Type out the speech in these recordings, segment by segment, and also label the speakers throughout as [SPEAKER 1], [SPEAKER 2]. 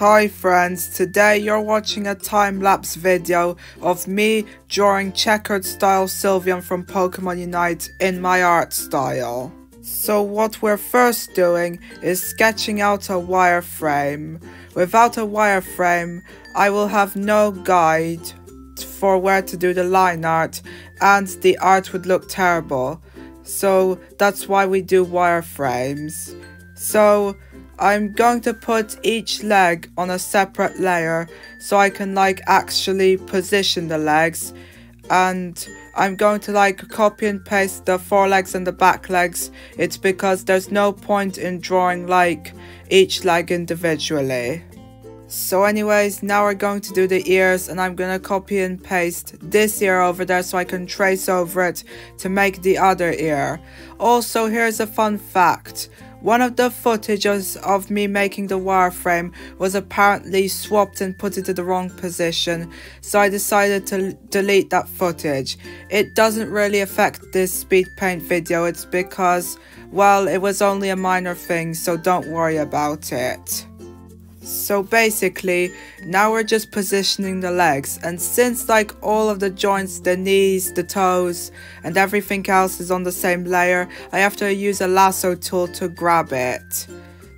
[SPEAKER 1] Hi friends, today you're watching a time-lapse video of me drawing Checkered Style Sylveon from Pokemon Unite in my art style. So what we're first doing is sketching out a wireframe. Without a wireframe, I will have no guide for where to do the line art and the art would look terrible. So that's why we do wireframes. So I'm going to put each leg on a separate layer so I can actually position the legs, and I'm going to copy and paste the forelegs and the back legs. It's because there's no point in drawing each leg individually. So anyways, now we're going to do the ears, and I'm gonna copy and paste this ear over there so I can trace over it to make the other ear. Also, here's a fun fact. One of the footages of me making the wireframe was apparently swapped and put into the wrong position, so I decided to delete that footage. It doesn't really affect this Speedpaint video, it's because, well, it was only a minor thing, so don't worry about it. So basically, now we're just positioning the legs, and since all of the joints, the knees, the toes, and everything else is on the same layer, I have to use a lasso tool to grab it.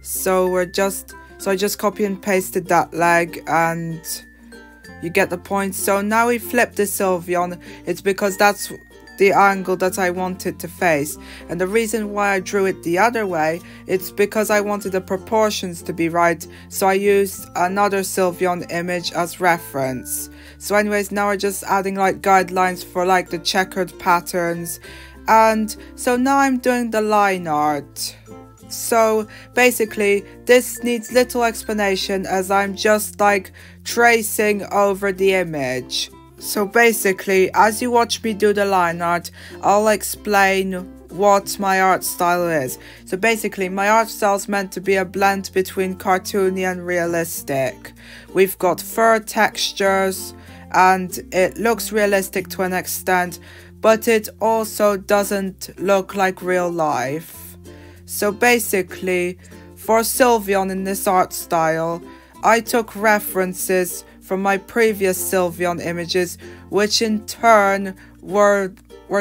[SPEAKER 1] So I just copy and pasted that leg, and you get the point. So now we flip the Sylveon. It's because that's the angle that I wanted to face, and the reason why I drew it the other way, it's because I wanted the proportions to be right, so I used another Sylveon image as reference. So anyways, now we're just adding guidelines for the checkered patterns, and so now I'm doing the line art. So basically this needs little explanation as I'm just tracing over the image. So basically, as you watch me do the line art, I'll explain what my art style is. So basically, my art style is meant to be a blend between cartoony and realistic. We've got fur textures, and it looks realistic to an extent, but it also doesn't look like real life. So basically, for Sylveon in this art style, I took references from my previous Sylveon images, which in turn were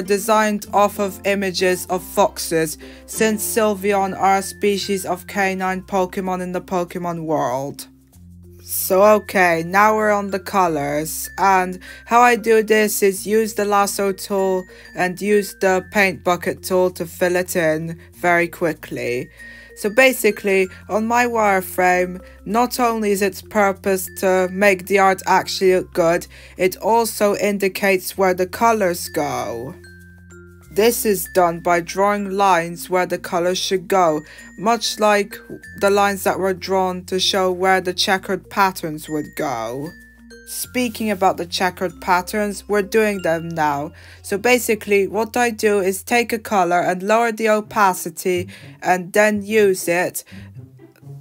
[SPEAKER 1] designed off of images of foxes, since Sylveon are a species of canine Pokemon in the Pokemon world. So okay, now we're on the colors, and how I do this is use the lasso tool and use the paint bucket tool to fill it in very quickly. So basically, on my wireframe, not only is its purpose to make the art actually look good, it also indicates where the colors go. This is done by drawing lines where the colors should go, much like the lines that were drawn to show where the checkered patterns would go. Speaking about the checkered patterns, we're doing them now. So basically, what I do is take a color and lower the opacity and then use it.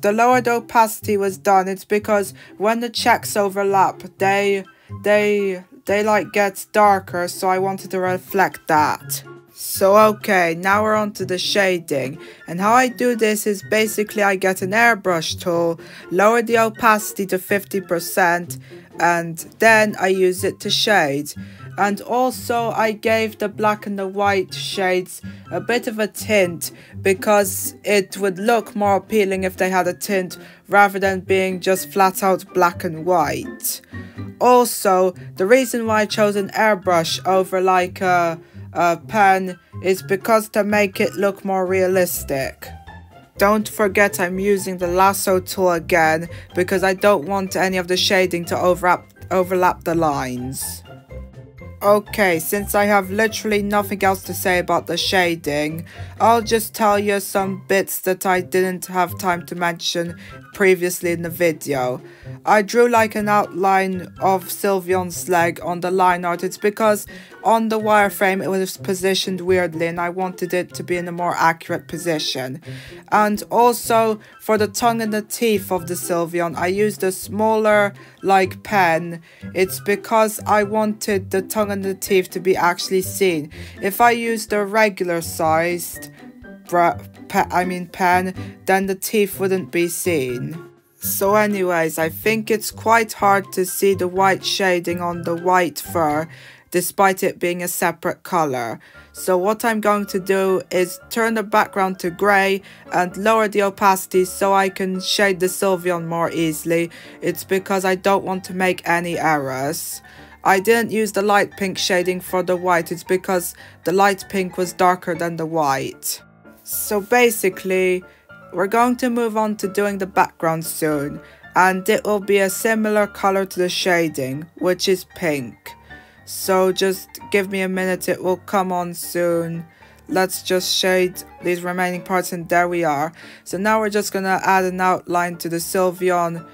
[SPEAKER 1] The lower the opacity was done, it's because when the checks overlap, they get darker, so I wanted to reflect that. So okay, now we're on to the shading, and how I do this is basically I get an airbrush tool, lower the opacity to 50%, and then I use it to shade. And also I gave the black and the white shades a bit of a tint, because it would look more appealing if they had a tint rather than being just flat out black and white. Also, the reason why I chose an airbrush over a pen is because to make it look more realistic. Don't forget I'm using the lasso tool again, because I don't want any of the shading to overlap the lines. Okay, since I have literally nothing else to say about the shading, I'll just tell you some bits that I didn't have time to mention previously in the video. I drew an outline of Sylveon's leg on the line art. It's because on the wireframe it was positioned weirdly and I wanted it to be in a more accurate position. And also for the tongue and the teeth of the Sylveon, I used a smaller pen. It's because I wanted the tongue and the teeth to be actually seen. If I used a regular sized pen, then the teeth wouldn't be seen. So anyways, I think it's quite hard to see the white shading on the white fur, despite it being a separate color. So what I'm going to do is turn the background to grey and lower the opacity so I can shade the Sylveon more easily. It's because I don't want to make any errors. I didn't use the light pink shading for the white, it's because the light pink was darker than the white. So basically, we're going to move on to doing the background soon, and it will be a similar color to the shading, which is pink. So just give me a minute, it will come on soon. Let's just shade these remaining parts, and there we are. So now we're just gonna add an outline to the Sylveon,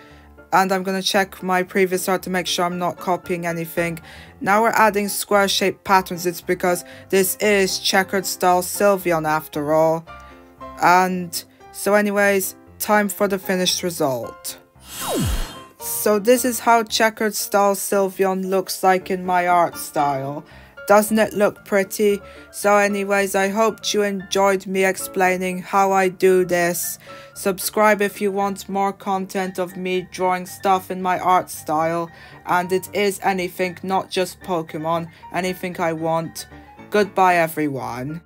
[SPEAKER 1] and I'm gonna check my previous art to make sure I'm not copying anything. Now we're adding square shaped patterns, it's because this is Checkered Style Sylveon after all. And so anyways, time for the finished result. So this is how Checkered Style Sylveon looks like in my art style. Doesn't it look pretty? So anyways, I hope you enjoyed me explaining how I do this. Subscribe if you want more content of me drawing stuff in my art style. And it is anything, not just Pokemon. Anything I want. Goodbye everyone.